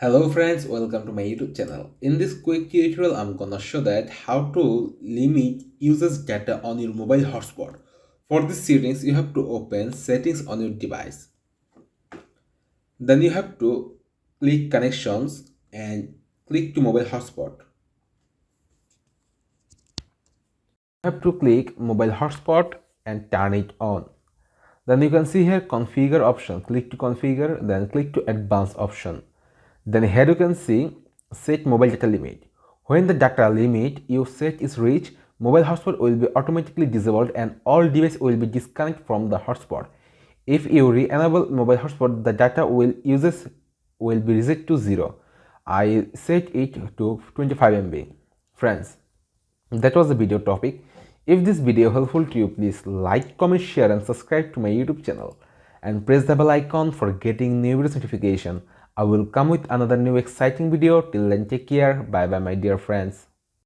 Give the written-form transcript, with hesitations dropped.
Hello friends, welcome to my YouTube channel. In this quick tutorial, I'm gonna show that how to limit users data on your mobile hotspot. For this settings, you have to open settings on your device. Then you have to click connections and click to mobile hotspot. You have to click mobile hotspot and turn it on. Then you can see here configure option. Click to configure, then click to advanced option. Then here you can see set mobile data limit. When the data limit you set is reached, mobile hotspot will be automatically disabled and all devices will be disconnected from the hotspot. If you re-enable mobile hotspot, the data uses will be reset to 0. I set it to 25 MB. Friends, that was the video topic. If this video helpful to you, please like, comment, share and subscribe to my YouTube channel and press the bell icon for getting new videos notification. I will come with another new exciting video. Till then, take care. Bye bye my dear friends.